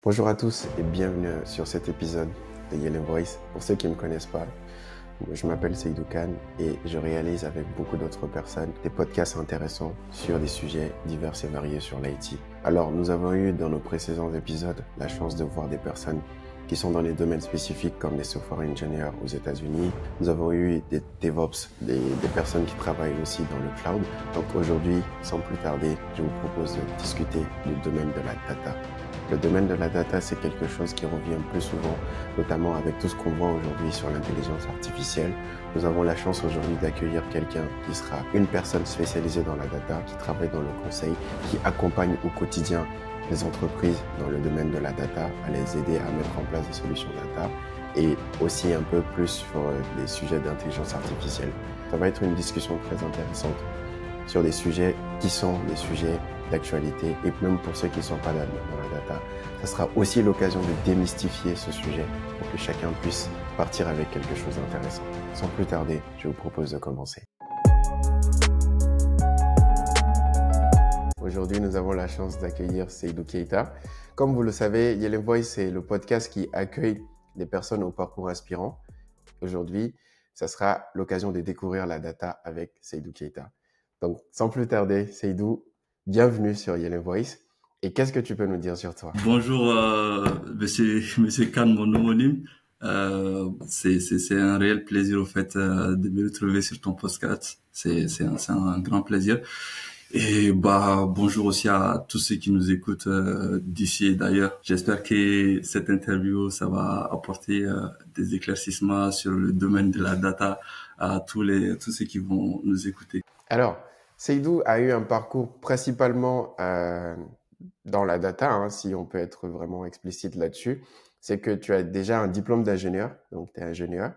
Bonjour à tous et bienvenue sur cet épisode de Yellow Voice. Pour ceux qui ne me connaissent pas, je m'appelle Seydou Khan et je réalise avec beaucoup d'autres personnes des podcasts intéressants sur des sujets divers et variés sur l'IT. Alors, nous avons eu dans nos précédents épisodes la chance de voir des personnes qui sont dans les domaines spécifiques comme les software engineers aux États-Unis. Nous avons eu des DevOps, des personnes qui travaillent aussi dans le cloud. Donc aujourd'hui, sans plus tarder, je vous propose de discuter du domaine de la data. Le domaine de la data, c'est quelque chose qui revient plus souvent, notamment avec tout ce qu'on voit aujourd'hui sur l'intelligence artificielle. Nous avons la chance aujourd'hui d'accueillir quelqu'un qui sera une personne spécialisée dans la data, qui travaille dans le conseil, qui accompagne au quotidien les entreprises dans le domaine de la data, à les aider à mettre en place des solutions data et aussi un peu plus sur les sujets d'intelligence artificielle. Ça va être une discussion très intéressante sur des sujets qui sont des sujets d'actualité et même pour ceux qui ne sont pas dans la data. Ça sera aussi l'occasion de démystifier ce sujet pour que chacun puisse partir avec quelque chose d'intéressant. Sans plus tarder, je vous propose de commencer. Aujourd'hui, nous avons la chance d'accueillir Seydou Keita. Comme vous le savez, Yellow Voice, c'est le podcast qui accueille des personnes au parcours inspirant. Aujourd'hui, ça sera l'occasion de découvrir la data avec Seydou Keita. Donc, sans plus tarder, Seydou, bienvenue sur Yellow Voice. Et qu'est-ce que tu peux nous dire sur toi? Bonjour, monsieur Khan, mon homonyme. C'est un réel plaisir, au fait, de me retrouver sur ton podcast. C'est un grand plaisir. Et bonjour aussi à tous ceux qui nous écoutent d'ici et d'ailleurs. J'espère que cette interview, ça va apporter des éclaircissements sur le domaine de la data à tous ceux qui vont nous écouter. Alors, Seydou a eu un parcours principalement dans la data, hein, si on peut être vraiment explicite là-dessus. C'est que tu as déjà un diplôme d'ingénieur, donc tu es ingénieur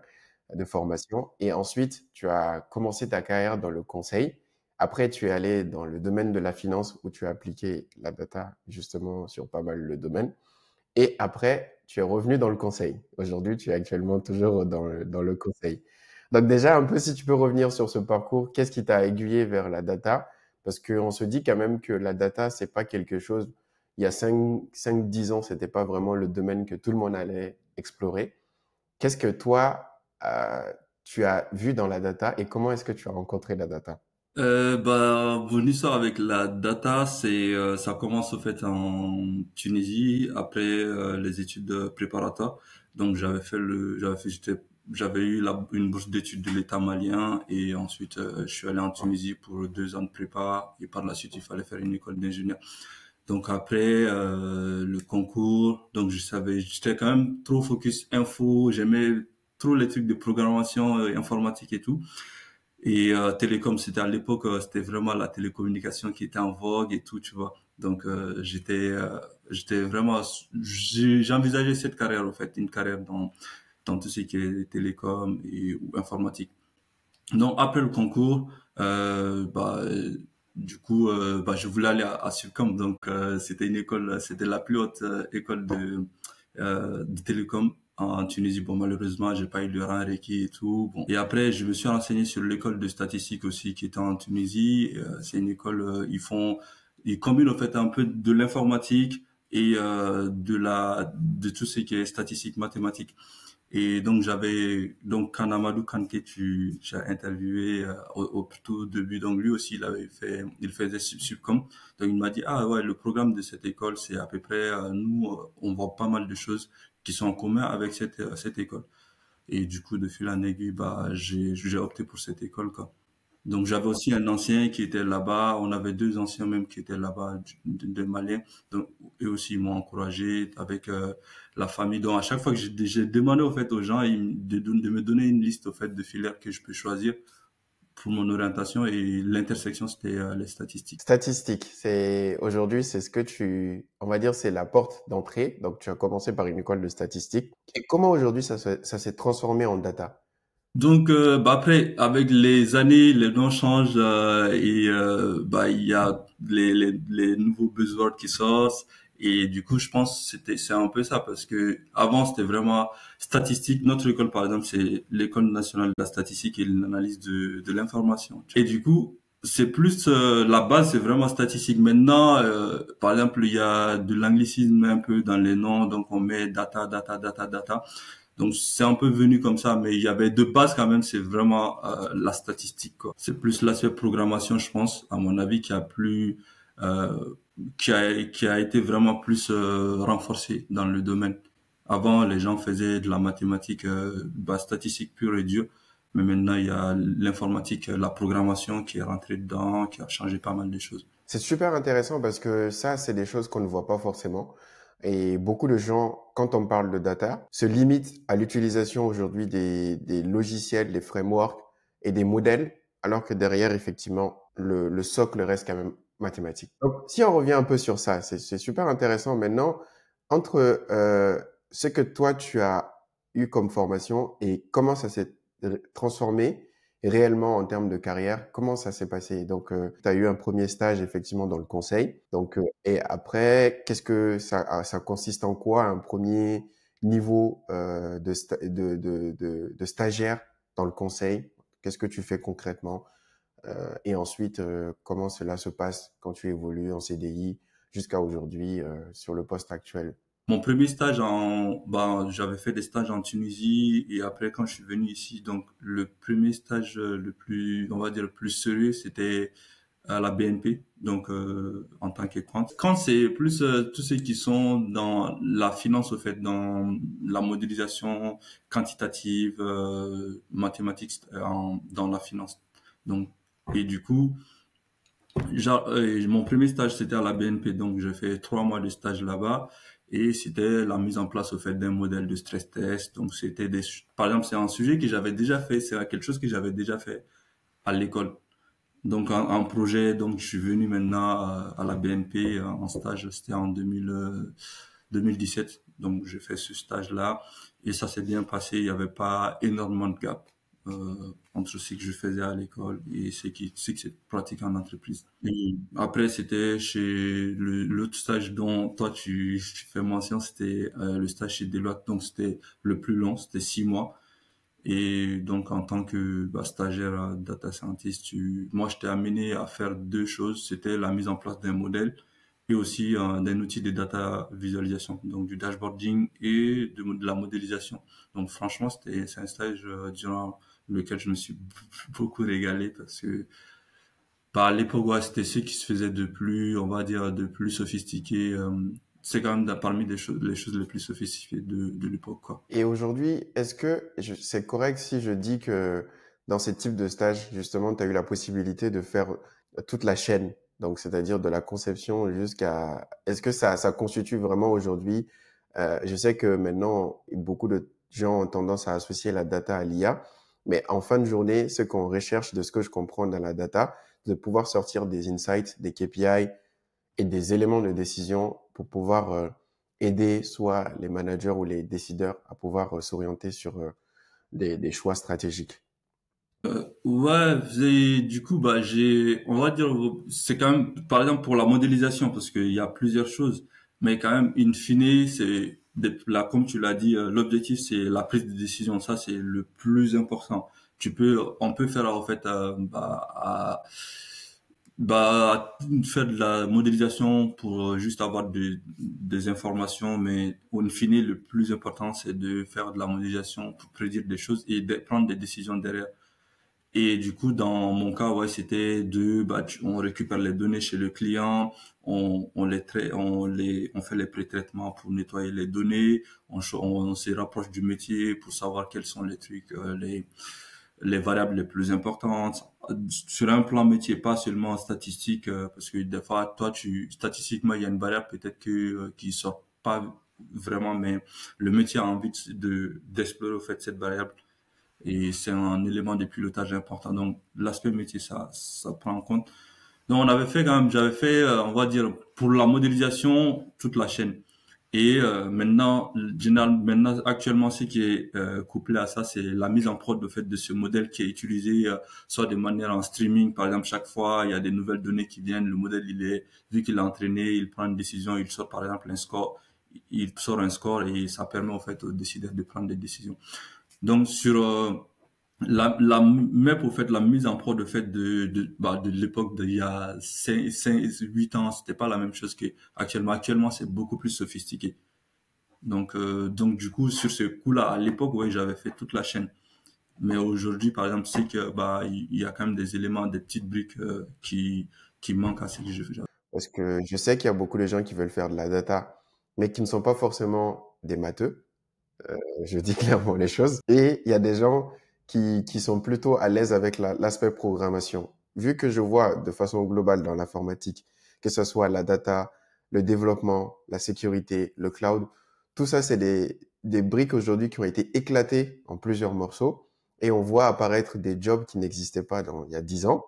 de formation, et ensuite tu as commencé ta carrière dans le conseil. Après, tu es allé dans le domaine de la finance où tu as appliqué la data justement sur pas mal de domaines. Et après, tu es revenu dans le conseil. Aujourd'hui, tu es actuellement toujours dans le conseil. Donc déjà, un peu si tu peux revenir sur ce parcours, qu'est-ce qui t'a aiguillé vers la data? Parce qu'on se dit quand même que la data, c'est pas quelque chose, il y a 10 ans, c'était pas vraiment le domaine que tout le monde allait explorer. Qu'est-ce que toi, tu as vu dans la data et comment est-ce que tu as rencontré la data? Mon histoire avec la data, ça commence au fait en Tunisie après les études préparatoires. Donc j'avais eu une bourse d'études de l'État malien et ensuite je suis allé en Tunisie pour 2 ans de prépa et par la suite il fallait faire une école d'ingénieur. Donc après le concours, donc j'étais quand même trop focus info, j'aimais trop les trucs de programmation informatique et tout. Et télécom, c'était à l'époque, c'était vraiment la télécommunication qui était en vogue et tout, tu vois. Donc j'étais vraiment, j'envisageais cette carrière, en fait, une carrière dans tout ce qui est télécom ou informatique. Donc après le concours, du coup, je voulais aller à Subcom. Donc c'était une école, c'était la plus haute école de télécom en Tunisie. Bon, malheureusement, j'ai pas eu le rang requis et tout. Bon. Et après, je me suis renseigné sur l'école de statistique aussi qui était en Tunisie. C'est une école, ils combinent en fait un peu de l'informatique et de tout ce qui est statistique, mathématique. Et donc quand Amadou Kanté, j'ai interviewé au tout début, donc lui aussi il faisait Subcom. Donc il m'a dit ah ouais, le programme de cette école c'est à peu près on voit pas mal de choses qui sont en commun avec cette école. Et du coup de fil en aiguille j'ai opté pour cette école quoi. Donc j'avais aussi un ancien qui était là-bas, on avait 2 anciens même qui étaient là-bas de Maliens. Donc eux aussi ils m'ont encouragé avec la famille. Donc à chaque fois que j'ai demandé au fait aux gens de me donner une liste au fait de filières que je peux choisir pour mon orientation et l'intersection c'était les statistiques. Statistique, aujourd'hui, c'est ce que on va dire, c'est la porte d'entrée. Donc, tu as commencé par une école de statistique. Et comment aujourd'hui ça s'est transformé en data? Donc après avec les années les noms changent il y a les nouveaux buzzwords qui sortent et du coup je pense que c'est un peu ça parce que avant c'était vraiment statistique. Notre école par exemple c'est l'école nationale de la statistique et de l'analyse de l'information et du coup c'est plus la base, c'est vraiment statistique. Maintenant, par exemple, il y a de l'anglicisme un peu dans les noms, donc on met data, data, data, data. Donc c'est un peu venu comme ça, mais il y avait de base quand même, c'est vraiment la statistique, quoi. C'est plus l'aspect programmation, je pense, à mon avis, euh, qui a été vraiment plus renforcé dans le domaine. Avant, les gens faisaient de la mathématique, statistique pure et dure. Mais maintenant, il y a l'informatique, la programmation qui est rentrée dedans, qui a changé pas mal de choses. C'est super intéressant parce que ça, c'est des choses qu'on ne voit pas forcément. Et beaucoup de gens, quand on parle de data, se limitent à l'utilisation aujourd'hui des logiciels, des frameworks et des modèles, alors que derrière, effectivement, le socle reste quand même mathématique. Donc, si on revient un peu sur ça, c'est super intéressant. Maintenant, entre ce que toi, tu as eu comme formation et comment ça s'est transformé, réellement en termes de carrière, comment ça s'est passé? Donc, tu as eu un premier stage effectivement dans le conseil. Donc, et après, qu'est-ce que ça consiste en quoi un premier niveau de stagiaire dans le conseil? Qu'est-ce que tu fais concrètement? Et ensuite, comment cela se passe quand tu évolues en CDI jusqu'à aujourd'hui sur le poste actuel? Mon premier stage j'avais fait des stages en Tunisie et après quand je suis venu ici, donc le premier stage le plus, on va dire le plus sérieux, c'était à la BNP, donc en tant que quant. Quant, c'est plus tous ceux qui sont dans la finance, au fait, dans la modélisation quantitative, mathématiques dans la finance. Donc, et du coup, mon premier stage, c'était à la BNP, donc j'ai fait 3 mois de stage là-bas. Et c'était la mise en place au fait d'un modèle de stress test. Donc par exemple, c'est un sujet que j'avais déjà fait, c'est quelque chose que j'avais déjà fait à l'école. Donc un projet, donc je suis venu maintenant à la BNP en stage, c'était en 2017. Donc j'ai fait ce stage-là et ça s'est bien passé. Il n'y avait pas énormément de gap entre ce que je faisais à l'école et ce que c'est pratique en entreprise. Et après c'était chez l'autre stage dont toi tu fais mention, c'était le stage chez Deloitte. Donc c'était le plus long, c'était 6 mois. Et donc, en tant que stagiaire data scientist, moi, je t'ai amené à faire deux choses. C'était la mise en place d'un modèle et aussi d'un outil de data visualisation, donc du dashboarding et de la modélisation. Donc, franchement, c'est un stage durant lequel je me suis beaucoup régalé parce que à l'époque, ouais, c'était ce qui se faisait de plus, on va dire, de plus sophistiqué. C'est quand même parmi les choses les plus sophistiquées de l'époque, quoi. Et aujourd'hui, est-ce que c'est correct si je dis que dans ces types de stages, justement, tu as eu la possibilité de faire toute la chaîne, donc c'est-à-dire de la conception jusqu'à... Est-ce que ça constitue vraiment aujourd'hui... je sais que maintenant, beaucoup de gens ont tendance à associer la data à l'IA, mais en fin de journée, ce qu'on recherche, de ce que je comprends dans la data, de pouvoir sortir des insights, des KPI et des éléments de décision pour pouvoir aider soit les managers ou les décideurs à pouvoir s'orienter sur des choix stratégiques. Ouais, du coup, on va dire, c'est quand même, par exemple, pour la modélisation, parce qu'il y a plusieurs choses, mais quand même, in fine, là, comme tu l'as dit, l'objectif, c'est la prise de décision. Ça, c'est le plus important. On peut faire, en fait, faire de la modélisation pour juste avoir des informations, mais in fine, le plus important, c'est de faire de la modélisation pour prédire des choses et de prendre des décisions derrière. Et du coup, dans mon cas, ouais, c'était on récupère les données chez le client, on fait les pré-traitements pour nettoyer les données, on se rapproche du métier pour savoir quels sont les trucs, les variables les plus importantes sur un plan métier, pas seulement statistique, parce que des fois, statistiquement, il y a une variable peut-être qui sort pas vraiment, mais le métier a envie d'explorer, au fait, cette variable et c'est un élément de pilotage important. Donc, l'aspect métier, ça prend en compte. Donc, j'avais fait, on va dire, pour la modélisation, toute la chaîne. Et maintenant, actuellement, ce qui est couplé à ça, c'est la mise en prod, de fait, de ce modèle qui est utilisé, soit de manière en streaming. Par exemple, chaque fois, il y a des nouvelles données qui viennent. Le modèle, vu qu'il est entraîné, il prend une décision, il sort, par exemple, un score. Il sort un score et ça permet, en fait, aux décideurs de prendre des décisions. Donc, la MEP, au fait, la mise en prod, de fait, de l'époque d'il y a 8 ans, c'était pas la même chose qu'actuellement. Actuellement, c'est beaucoup plus sophistiqué. Donc du coup, sur ce coup-là, à l'époque, ouais, j'avais fait toute la chaîne. Mais aujourd'hui, par exemple, c'est que, il y a quand même des éléments, des petites briques, qui manquent à ce que je fais. Parce que je sais qu'il y a beaucoup de gens qui veulent faire de la data, mais qui ne sont pas forcément des matheux. Je dis clairement les choses. Et il y a des gens qui sont plutôt à l'aise avec l'aspect programmation. Vu que je vois de façon globale dans l'informatique, que ce soit la data, le développement, la sécurité, le cloud, tout ça, c'est des briques aujourd'hui qui ont été éclatées en plusieurs morceaux et on voit apparaître des jobs qui n'existaient pas il y a 10 ans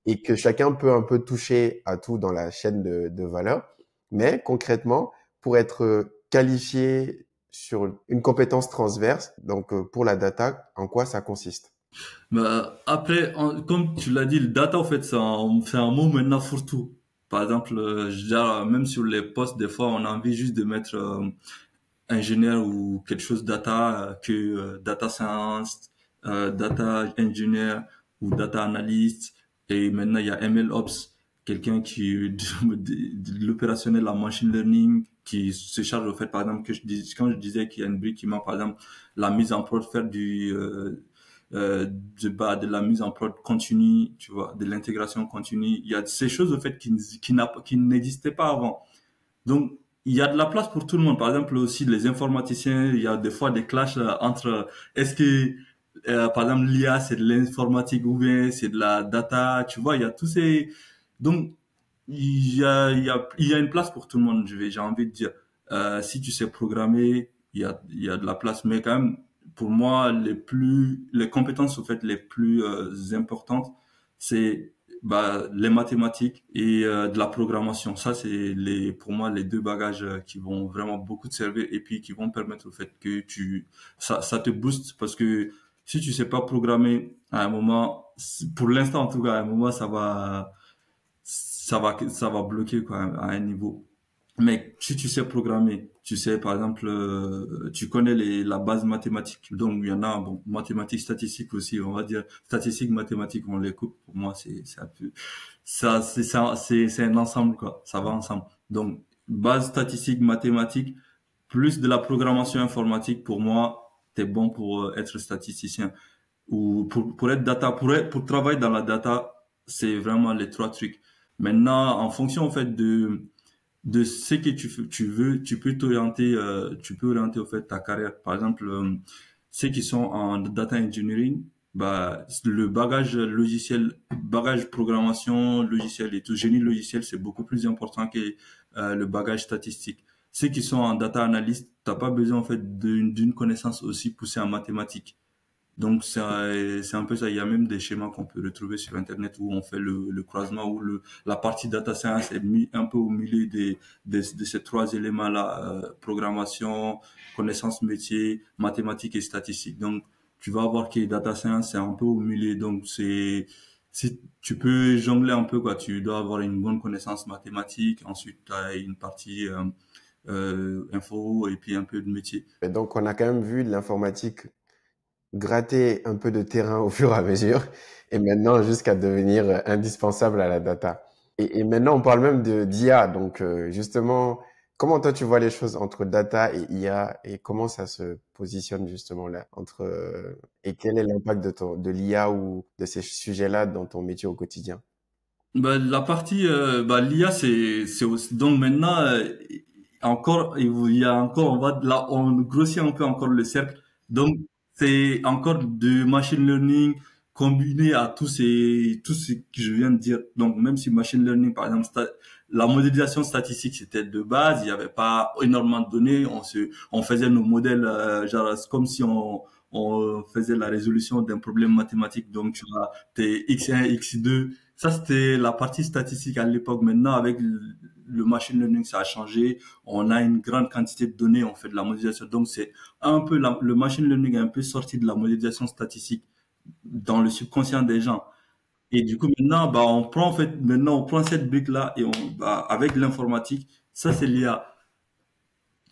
et que chacun peut un peu toucher à tout dans la chaîne de valeur. Mais concrètement, pour être qualifié sur une compétence transverse, donc pour la data, en quoi ça consiste? Après, comme tu l'as dit, le data, en fait, c'est un mot maintenant fourre-tout. Par exemple, même sur les postes, des fois, on a envie juste de mettre ingénieur ou quelque chose data, data science, data engineer ou data analyst. Et maintenant, il y a ML Ops, quelqu'un qui de l'opérationnel en machine learning, qui se charge, au fait, par exemple, quand je disais qu'il y a une brique qui manque, par exemple, la mise en prod, faire de la mise en prod continue, tu vois, de l'intégration continue. Il y a ces choses, au fait, qui n'existaient pas avant. Donc, il y a de la place pour tout le monde. Par exemple, aussi, les informaticiens, il y a des fois des clashs entre, est-ce que, par exemple, l'IA, c'est de l'informatique ou bien c'est de la data, tu vois, il y a tous ces... Donc, il y a une place pour tout le monde, j'ai envie de dire. Si tu sais programmer, il y a de la place. Mais quand même, pour moi, les compétences, au fait, les plus importantes, c'est les mathématiques et de la programmation. Ça, c'est pour moi, les deux bagages qui vont vraiment beaucoup te servir et puis qui vont permettre au fait que ça te booste parce que si tu sais pas programmer à un moment, pour l'instant en tout cas, à un moment, ça va bloquer quoi, à un niveau. Mais si tu sais programmer, tu sais, par exemple, tu connais la base mathématique. Donc, il y en a, bon, mathématiques, statistiques aussi, on va dire, statistiques, mathématiques, on les coupe. Pour moi, c'est un peu, c'est un ensemble, quoi. Ça va ensemble. Donc, base statistique, mathématiques, plus de la programmation informatique, pour moi, t'es bon pour être statisticien. Ou pour être data, pour travailler dans la data, c'est vraiment les trois trucs. Maintenant, en fonction, en fait, de ce que tu veux, tu peux orienter au fait ta carrière. Par exemple, ceux qui sont en data engineering, le bagage logiciel, bagage programmation logiciel et tout, génie logiciel, c'est beaucoup plus important que le bagage statistique. Ceux qui sont en data analyst, t'as pas besoin en fait d'une connaissance aussi poussée en mathématiques. Donc c'est un peu ça. Il y a même des schémas qu'on peut retrouver sur Internet où on fait le croisement où la partie data science est mis un peu au milieu de ces trois éléments-là, programmation, connaissance métier, mathématiques et statistiques. Donc tu vas voir que data science c'est un peu au milieu. Donc si tu peux jongler un peu quoi. Tu dois avoir une bonne connaissance mathématique. Ensuite tu as une partie info et puis un peu de métier. Et donc, on a quand même vu de l'informatique gratter un peu de terrain au fur et à mesure, et maintenant jusqu'à devenir indispensable à la data. Et maintenant, on parle même d'IA. Donc, justement, comment toi tu vois les choses entre data et IA et comment ça se positionne justement là entre et quel est l'impact de l'IA ou de ces sujets-là dans ton métier au quotidien? La partie l'IA c'est aussi donc maintenant encore il y a encore on va là on grossit un peu encore le cercle donc c'est encore de machine learning combiné à tout ce que je viens de dire donc même si machine learning par exemple la modélisation statistique c'était de base il y avait pas énormément de données on faisait nos modèles genre c'est comme si on faisait la résolution d'un problème mathématique donc tu as tes x1 x2 ça, c'était la partie statistique à l'époque. Maintenant, avec le machine learning, ça a changé. On a une grande quantité de données, on fait de la modélisation. Donc, c'est un peu le machine learning est un peu sorti de la modélisation statistique dans le subconscient des gens. Et du coup, maintenant, on prend cette brique-là et avec l'informatique, ça, c'est l'IA.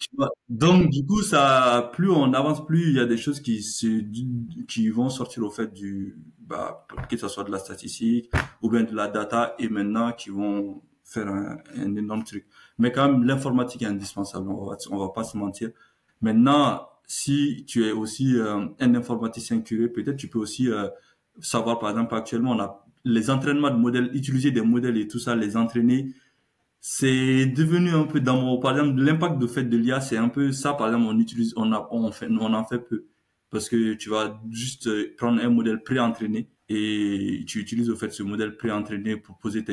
Tu vois. Donc, du coup, ça, plus on avance, plus il y a des choses qui vont sortir au fait que ce soit de la statistique ou bien de la data et maintenant qui vont faire un énorme truc. Mais quand même, l'informatique est indispensable. On va pas se mentir. Maintenant, si tu es aussi un informaticien curieux, peut-être tu peux aussi savoir, par exemple, actuellement, on a les entraînements de modèles, utiliser des modèles et tout ça, les entraîner c'est devenu un peu dans mon, par exemple, l'impact de fait de l'IA, c'est un peu ça, par exemple, on en fait peu. Parce que tu vas juste prendre un modèle pré-entraîné et tu utilises au fait ce modèle pré-entraîné pour poser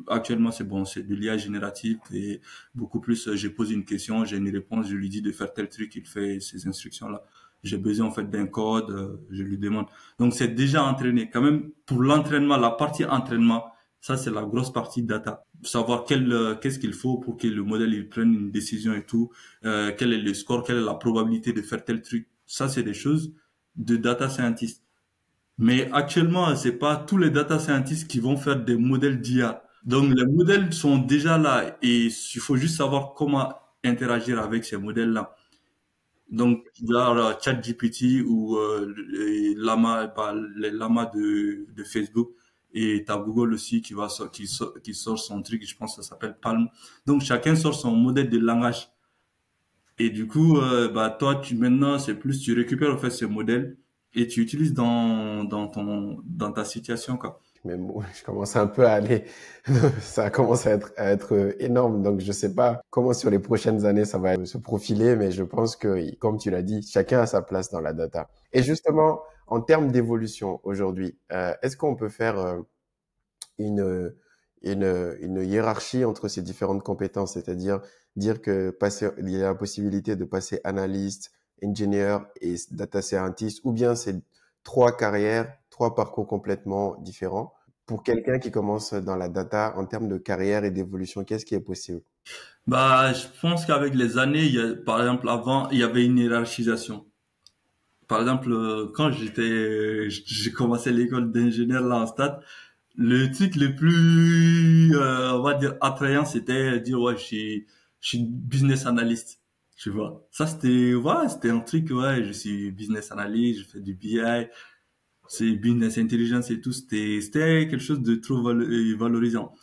actuellement c'est bon, c'est de l'IA générative et beaucoup plus, j'ai posé une question, j'ai une réponse, je lui dis de faire tel truc, il fait ces instructions-là. J'ai besoin en fait d'un code, je lui demande. Donc c'est déjà entraîné. Quand même, pour l'entraînement, la partie entraînement, ça c'est la grosse partie data savoir qu'est-ce qu'il faut pour que le modèle il prenne une décision et tout, quel est le score, quelle est la probabilité de faire tel truc. Ça, c'est des choses de data scientist. Mais actuellement, c'est pas tous les data scientists qui vont faire des modèles d'IA. Donc, les modèles sont déjà là et il faut juste savoir comment interagir avec ces modèles-là. Donc, genre ChatGPT ou les Llama de Facebook et t'as Google aussi qui sort son truc, je pense que ça s'appelle Palm. Donc, chacun sort son modèle de langage. Et du coup, toi, maintenant, c'est plus, tu récupères en fait ce modèle et tu utilises dans ta situation, quoi. Mais bon, je commence un peu à aller, ça commence à être énorme. Donc, je sais pas comment sur les prochaines années ça va se profiler, mais je pense que, comme tu l'as dit, chacun a sa place dans la data. Et justement, en termes d'évolution aujourd'hui, est-ce qu'on peut faire une, une hiérarchie entre ces différentes compétences, c'est-à-dire dire que il y a la possibilité de passer analyste, ingénieur et data scientist, ou bien c'est trois carrières, trois parcours complètement différents. Pour quelqu'un qui commence dans la data, en termes de carrière et d'évolution, qu'est-ce qui est possible? Je pense qu'avec les années, par exemple, avant, il y avait une hiérarchisation. Par exemple, quand j'ai commencé l'école d'ingénieur là en stade, le truc le plus, on va dire, attrayant, c'était dire, ouais, je suis business analyst. Tu vois. Ça, c'était un truc, ouais, je suis business analyst, je fais du BI, c'est business intelligence et tout. C'était quelque chose de trop valorisant.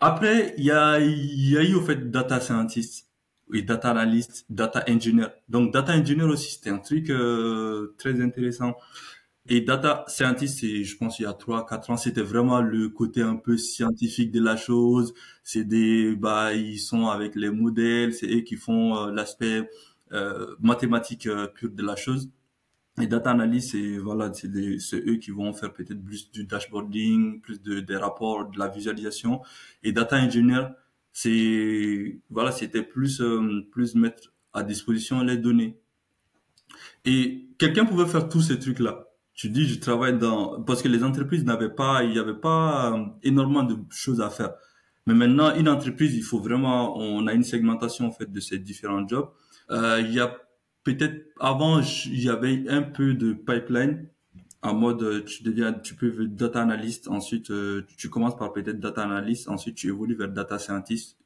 Après, il y a eu, au fait, data scientist, oui, data analyst, data engineer. Donc, data engineer aussi, c'était un truc, très intéressant. Et data scientist, je pense, il y a 3, 4 ans, c'était vraiment le côté un peu scientifique de la chose. Ils sont avec les modèles, c'est eux qui font l'aspect mathématique pur de la chose. Et data analyst, c'est eux qui vont faire peut-être plus du dashboarding, des rapports, de la visualisation. Et data engineer, c'était plus mettre à disposition les données. Et quelqu'un pouvait faire tous ces trucs-là. Tu dis, je travaille parce que les entreprises il y avait pas énormément de choses à faire. Mais maintenant, une entreprise, on a une segmentation en fait de ces différents jobs. Il y a avant, il y avait un peu de pipeline en mode, tu peux être data analyst, ensuite, tu commences par peut-être data analyst, ensuite tu évolues vers data scientist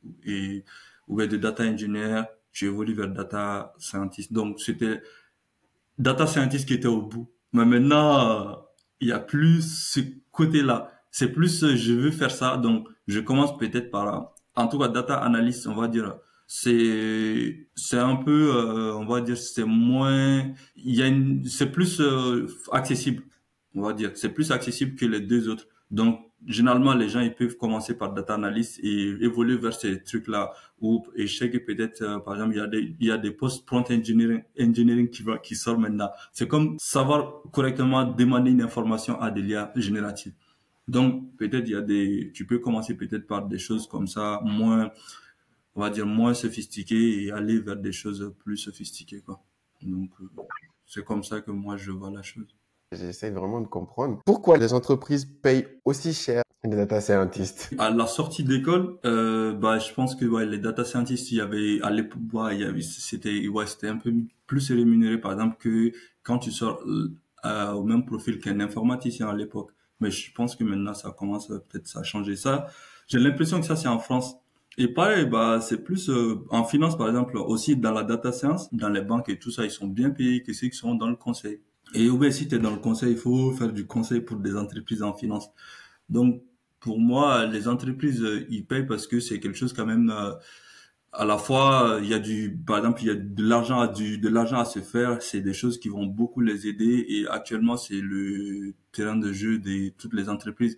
ou vers de data engineer, tu évolues vers data scientist. Donc, c'était data scientist qui était au bout. Mais maintenant, il y a plus ce côté-là. C'est plus, je veux faire ça, donc je commence peut-être en tout cas, data analyst, on va dire, c'est un peu, on va dire, c'est moins, c'est plus accessible, on va dire, c'est plus accessible que les deux autres. Donc, généralement, les gens, ils peuvent commencer par data analyst et évoluer vers ces trucs-là. Et je sais que peut-être, par exemple, il y a des postes prompt engineering qui sortent maintenant. C'est comme savoir correctement demander une information à des liens génératifs. Donc, peut-être tu peux commencer peut-être par des choses comme ça, on va dire moins sophistiquées et aller vers des choses plus sophistiquées, quoi. Donc, c'est comme ça que moi je vois la chose. J'essaie vraiment de comprendre pourquoi les entreprises payent aussi cher les data scientists. À la sortie d'école, je pense que ouais, les data scientists, il y avait à l'époque, c'était un peu plus rémunéré, par exemple, que quand tu sors au même profil qu'un informaticien à l'époque. Mais je pense que maintenant ça commence peut-être à changer ça. J'ai l'impression que ça c'est en France. Et pareil, bah, c'est plus en finance, par exemple, aussi dans la data science, dans les banques et tout ça, ils sont bien payés que ceux qui sont dans le conseil. Et ouais, si tu es dans le conseil, il faut faire du conseil pour des entreprises en finance. Donc, pour moi, les entreprises, ils payent parce que c'est quelque chose quand même, à la fois, il y a par exemple, il y a de l'argent à se faire. C'est des choses qui vont beaucoup les aider. Et actuellement, c'est le terrain de jeu de toutes les entreprises.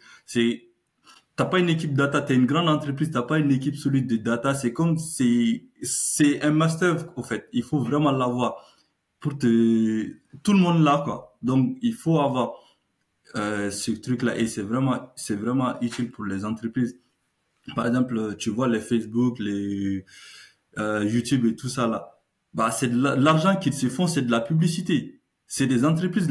T'as pas une équipe data, t'es une grande entreprise, t'as pas une équipe solide de data. C'est un master, au fait. Il faut vraiment l'avoir tout le monde là, quoi. Donc, il faut avoir ce truc-là et c'est vraiment utile pour les entreprises. Par exemple, tu vois les Facebook, les YouTube et tout ça là. Bah, c'est de l'argent qu'ils se font, c'est de la publicité. C'est des entreprises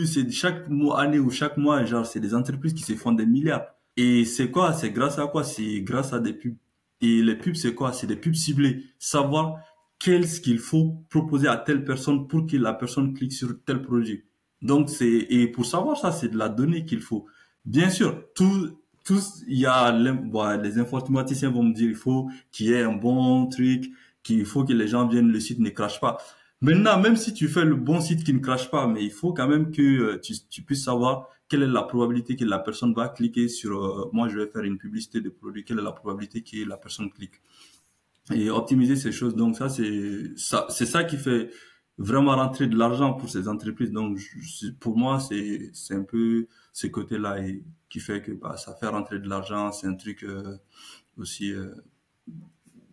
c'est chaque mois, année ou chaque mois, genre, c'est des entreprises qui se font des milliards. Et c'est quoi? C'est grâce à quoi? C'est grâce à des pubs. Et les pubs, c'est quoi? C'est des pubs ciblées. Savoir qu'est-ce qu'il faut proposer à telle personne pour que la personne clique sur tel produit. Donc, et pour savoir ça, c'est de la donnée qu'il faut. Bien sûr, il y a, bon, les informaticiens vont me dire, il faut qu'il y ait un bon truc, qu'il faut que les gens viennent, le site ne crache pas. Maintenant, même si tu fais le bon site qui ne crache pas, mais il faut quand même que tu puisses savoir quelle est la probabilité que la personne va cliquer sur, moi je vais faire une publicité de produit, quelle est la probabilité que la personne clique. Et optimiser ces choses. Donc c'est ça qui fait vraiment rentrer de l'argent pour ces entreprises. Donc pour moi, c'est un peu ce côté-là et qui fait que bah, ça fait rentrer de l'argent. C'est un truc aussi,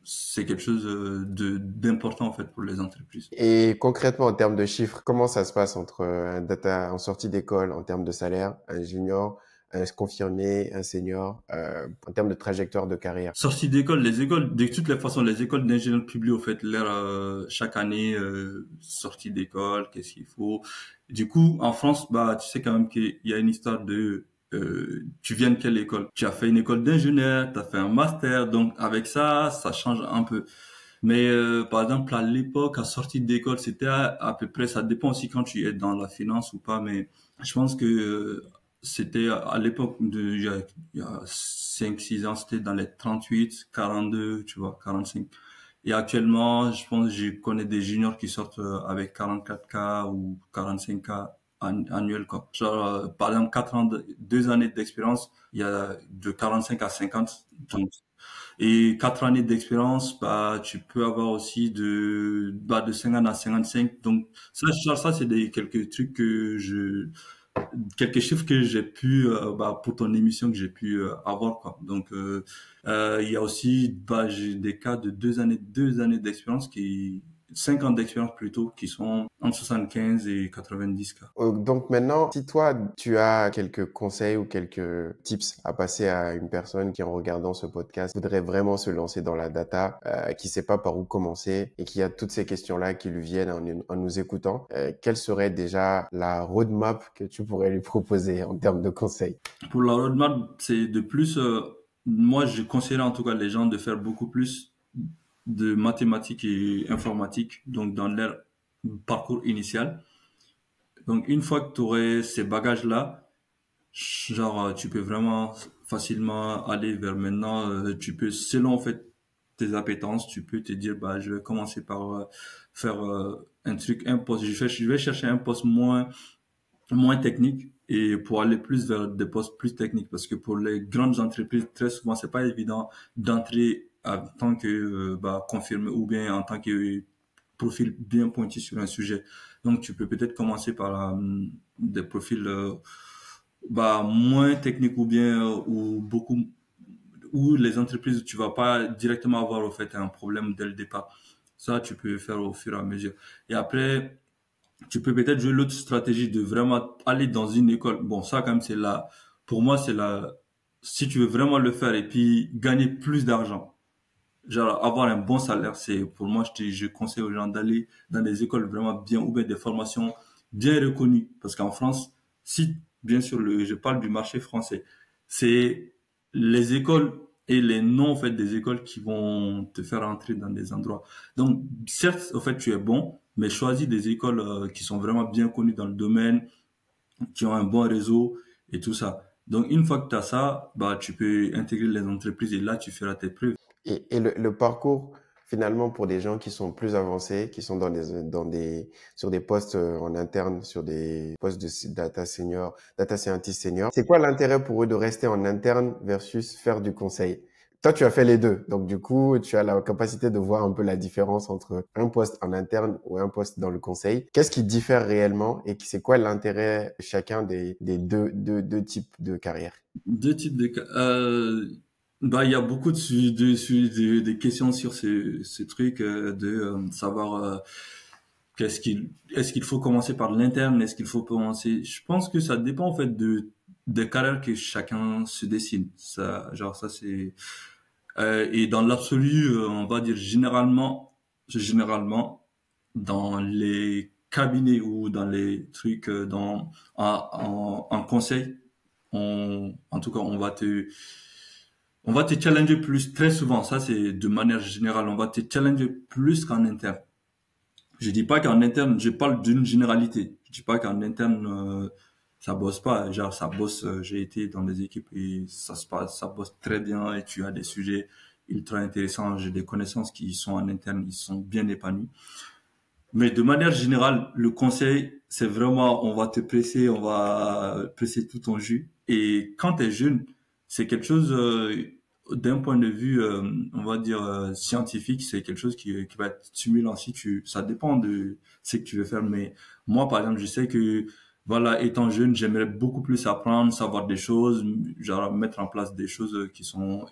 c'est quelque chose d'important en fait pour les entreprises. Et concrètement, en termes de chiffres, comment ça se passe entre un data en sortie d'école en termes de salaire, un junior, un confirmé, un senior, en termes de trajectoire de carrière? Sortie d'école, les écoles, de toutes les façons, les écoles d'ingénieurs publient au fait leur chaque année sortie d'école, qu'est-ce qu'il faut. Du coup, en France, bah tu sais quand même qu'il y a une histoire de tu viens de quelle école? Tu as fait une école d'ingénieur, tu as fait un master, donc avec ça, ça change un peu. Mais par exemple, à l'époque, à sortie d'école, c'était à peu près, ça dépend aussi quand tu es dans la finance ou pas, mais je pense que c'était à l'époque il y a 5-6 ans, c'était dans les 38, 42, tu vois, 45. Et actuellement, je pense que je connais des juniors qui sortent avec 44K ou 45K annuel, quoi. Genre, par exemple, 2 années d'expérience, il y a de 45 à 50. Donc, et 4 années d'expérience, bah, tu peux avoir aussi de 50 à 55. Donc, ça, c'est quelques trucs quelques chiffres que j'ai pu, bah, pour ton émission que j'ai pu avoir, quoi. Donc, il y a aussi, bah, j'ai des cas de 2 années d'expérience 5 ans d'expérience plutôt, qui sont entre 75 et 90 cas. Donc maintenant, si toi, tu as quelques conseils ou quelques tips à passer à une personne qui, en regardant ce podcast, voudrait vraiment se lancer dans la data, qui sait pas par où commencer et qui a toutes ces questions-là qui lui viennent en nous écoutant, quelle serait déjà la roadmap que tu pourrais lui proposer en termes de conseils? Pour la roadmap, c'est de plus, moi, je conseillerais en tout cas les gens de faire beaucoup plus de mathématiques et informatique, donc dans leur parcours initial. Donc, une fois que tu aurais ces bagages-là, genre, tu peux vraiment facilement aller vers maintenant, tu peux, selon en fait tes appétences, tu peux te dire, bah, je vais commencer par faire un poste, je vais chercher un poste moins technique et pour aller plus vers des postes plus techniques parce que pour les grandes entreprises, très souvent, c'est pas évident d'entrer en tant que bah, confirmé ou bien en tant que profil bien pointu sur un sujet. Donc, tu peux peut-être commencer par des profils bah, moins techniques ou bien ou beaucoup où les entreprises tu vas pas directement avoir au fait un problème dès le départ. Ça, tu peux faire au fur et à mesure. Et après, tu peux peut-être jouer l'autre stratégie de vraiment aller dans une école. Bon, ça, quand même, pour moi, si tu veux vraiment le faire et puis gagner plus d'argent, genre avoir un bon salaire, pour moi, je conseille aux gens d'aller dans des écoles vraiment bien ou bien des formations bien reconnues. Parce qu'en France, si, bien sûr, je parle du marché français, c'est les écoles et les noms, en fait, des écoles qui vont te faire entrer dans des endroits. Donc, certes, en fait, tu es bon, mais choisis des écoles qui sont vraiment bien connues dans le domaine, qui ont un bon réseau et tout ça. Donc, une fois que tu as ça, bah, tu peux intégrer les entreprises et là, tu feras tes preuves. Et le parcours, finalement, pour des gens qui sont plus avancés, qui sont sur des postes en interne, sur des postes de data senior, data scientist senior, c'est quoi l'intérêt pour eux de rester en interne versus faire du conseil? Toi, tu as fait les deux. Donc, du coup, tu as la capacité de voir un peu la différence entre un poste en interne ou un poste dans le conseil. Qu'est-ce qui diffère réellement et c'est quoi l'intérêt de chacun des deux types de carrières? Deux types de cas. Bah, il y a beaucoup de questions sur ce truc de savoir est-ce qu'il faut commencer par l'interne, est-ce qu'il faut commencer. Je pense que ça dépend en fait de des carrières que chacun se dessine. Ça, genre ça c'est et dans l'absolu, on va dire généralement dans les cabinets ou dans les trucs en conseil, en tout cas, on va te challenger plus très souvent. Ça, c'est de manière générale. On va te challenger plus qu'en interne. Je dis pas qu'en interne, je parle d'une généralité. Je dis pas qu'en interne, ça bosse pas. Genre, ça bosse. J'ai été dans des équipes et ça se passe, ça bosse très bien et tu as des sujets ultra intéressants. J'ai des connaissances qui sont en interne, ils sont bien épanouis. Mais de manière générale, le conseil, c'est vraiment, on va te presser, on va presser tout ton jus. Et quand tu es jeune, c'est quelque chose, d'un point de vue, on va dire, scientifique, c'est quelque chose qui va être stimulant. Si tu, ça dépend de ce que tu veux faire. Mais moi, par exemple, je sais que, voilà, étant jeune, j'aimerais beaucoup plus apprendre, savoir des choses, genre mettre en place des choses qui sont,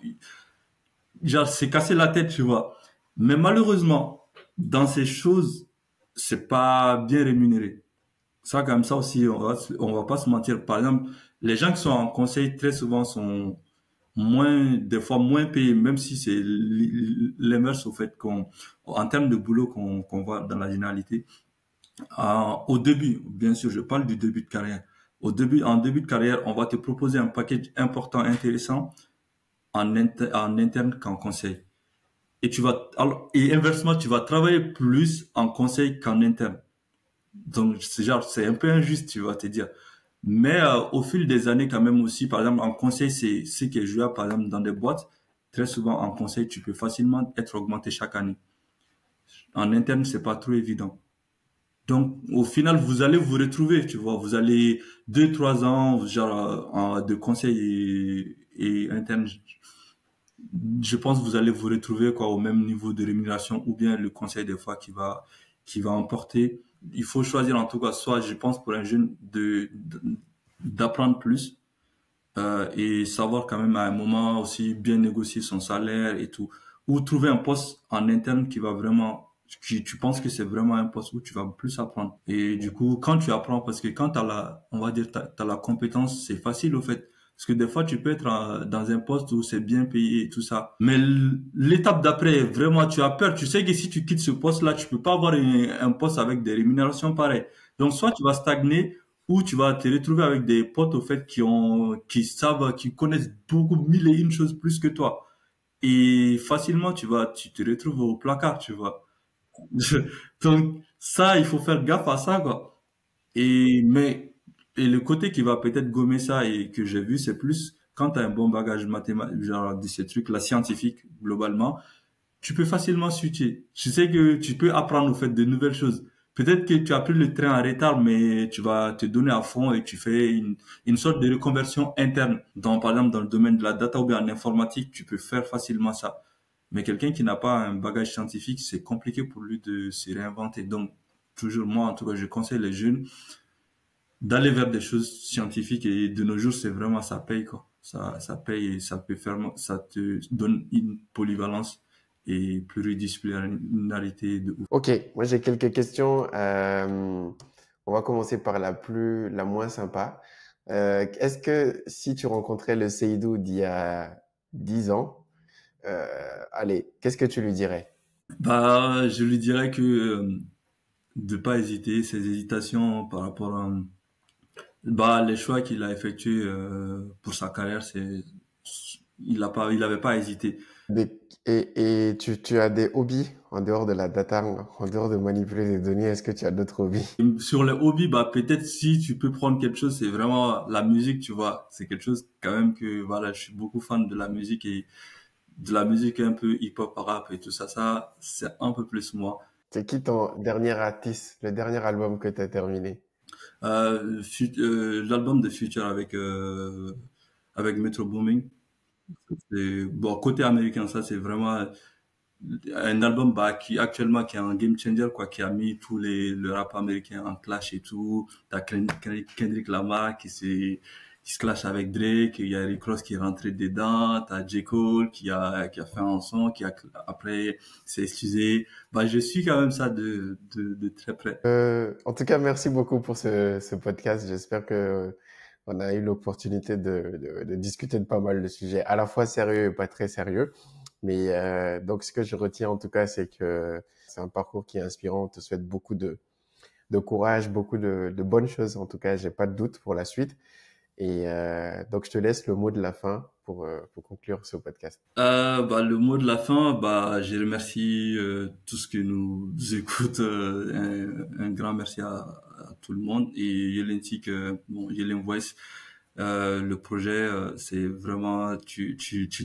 genre, c'est casser la tête, tu vois. Mais malheureusement, dans ces choses, c'est pas bien rémunéré. Ça, comme ça aussi, on va pas se mentir. Par exemple, les gens qui sont en conseil très souvent sont moins, des fois moins payés, même si c'est les mœurs au fait en termes de boulot qu'on voit dans la généralité. Au début, bien sûr, je parle du début de carrière. En début de carrière, on va te proposer un package important, intéressant en interne qu'en conseil. Et inversement, tu vas travailler plus en conseil qu'en interne. Donc, c'est un peu injuste, tu vas te dire. Mais au fil des années, quand même aussi, par exemple, en conseil, c'est ce qui est jouable, par exemple, dans des boîtes. Très souvent, en conseil, tu peux facilement être augmenté chaque année. En interne, c'est pas trop évident. Donc, au final, vous allez vous retrouver, tu vois. Vous allez 2, 3 ans, genre, de conseil et interne. Je pense que vous allez vous retrouver, quoi, au même niveau de rémunération ou bien le conseil, des fois, qui va emporter. Il faut choisir, en tout cas, soit, je pense, pour un jeune, d'apprendre plus, et savoir quand même à un moment aussi bien négocier son salaire et tout, ou trouver un poste en interne qui va vraiment, tu penses que c'est vraiment un poste où tu vas plus apprendre. Et du coup, quand tu apprends, parce que quand on va dire, t'as la compétence, c'est facile au fait. Parce que des fois, tu peux être dans un poste où c'est bien payé et tout ça. Mais l'étape d'après, vraiment, tu as peur. Tu sais que si tu quittes ce poste-là, tu peux pas avoir un poste avec des rémunérations pareilles. Donc, soit tu vas stagner, ou tu vas te retrouver avec des potes au fait qui savent, qui connaissent beaucoup mille et une choses plus que toi. Et facilement, tu te retrouves au placard, tu vois. Donc, ça, il faut faire gaffe à ça, quoi. Et le côté qui va peut-être gommer ça et que j'ai vu, c'est plus quand tu as un bon bagage mathématique, genre de ces trucs, la scientifique, globalement, tu peux facilement switcher. Tu sais que tu peux apprendre au fait de nouvelles choses. Peut-être que tu as pris le train en retard, mais tu vas te donner à fond et tu fais une sorte de reconversion interne. Par exemple, dans le domaine de la data ou bien en informatique, tu peux faire facilement ça. Mais quelqu'un qui n'a pas un bagage scientifique, c'est compliqué pour lui de se réinventer. Donc, toujours moi, en tout cas, je conseille les jeunes d'aller vers des choses scientifiques et de nos jours, c'est vraiment, ça paye, quoi. Ça paye et ça peut faire, ça te donne une polyvalence et pluridisciplinarité de ouf. Ok, moi j'ai quelques questions. On va commencer par la moins sympa. Est-ce que si tu rencontrais le Seydou d'il y a 10 ans, allez, qu'est-ce que tu lui dirais? Bah, je lui dirais que de pas hésiter, ses hésitations par rapport à bah les choix qu'il a effectués pour sa carrière, il avait pas hésité. Et tu as des hobbies en dehors de la data, en dehors de manipuler les données, est-ce que tu as d'autres hobbies? Sur les hobbies, bah peut-être si tu peux prendre quelque chose, c'est vraiment la musique, tu vois. C'est quelque chose quand même que voilà, je suis beaucoup fan de la musique et de la musique un peu hip-hop, rap et tout ça, c'est un peu plus moi. C'est qui ton dernier artiste, le dernier album que tu as terminé? L'album de Future avec Metro Booming. Bon, côté américain, ça c'est vraiment un album qui actuellement qui est un game changer quoi, qui a mis le rap américain en clash et tout. T'as Kendrick Lamar qui se clash avec Drake, il y a Rick Ross qui est rentré dedans, t'as J. Cole qui a fait un son, après s'est excusé. Bah, je suis quand même ça de très près. En tout cas, merci beaucoup pour ce podcast. J'espère que on a eu l'opportunité de discuter de pas mal de sujets, à la fois sérieux et pas très sérieux. Mais donc, ce que je retiens en tout cas, c'est que c'est un parcours qui est inspirant. On te souhaite beaucoup de courage, beaucoup de bonnes choses. En tout cas, j'ai pas de doute pour la suite. Et donc, je te laisse le mot de la fin pour conclure ce podcast. Bah, le mot de la fin, bah, je remercie tous ceux qui nous écoutent. Un grand merci à tout le monde. Et Yelentik, bon, Yelen Voice, le projet, c'est vraiment, tu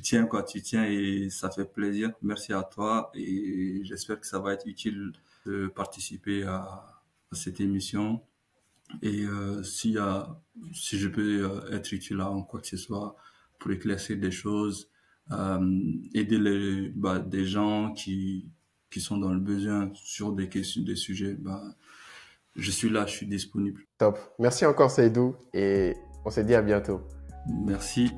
tiens quoi, tu tiens et ça fait plaisir. Merci à toi et j'espère que ça va être utile de participer à cette émission. Et si je peux être utile en quoi que ce soit pour éclaircir des choses, aider des gens qui sont dans le besoin sur des questions, des sujets, bah, je suis là, je suis disponible. Top. Merci encore, Seydou. Et on se dit à bientôt. Merci.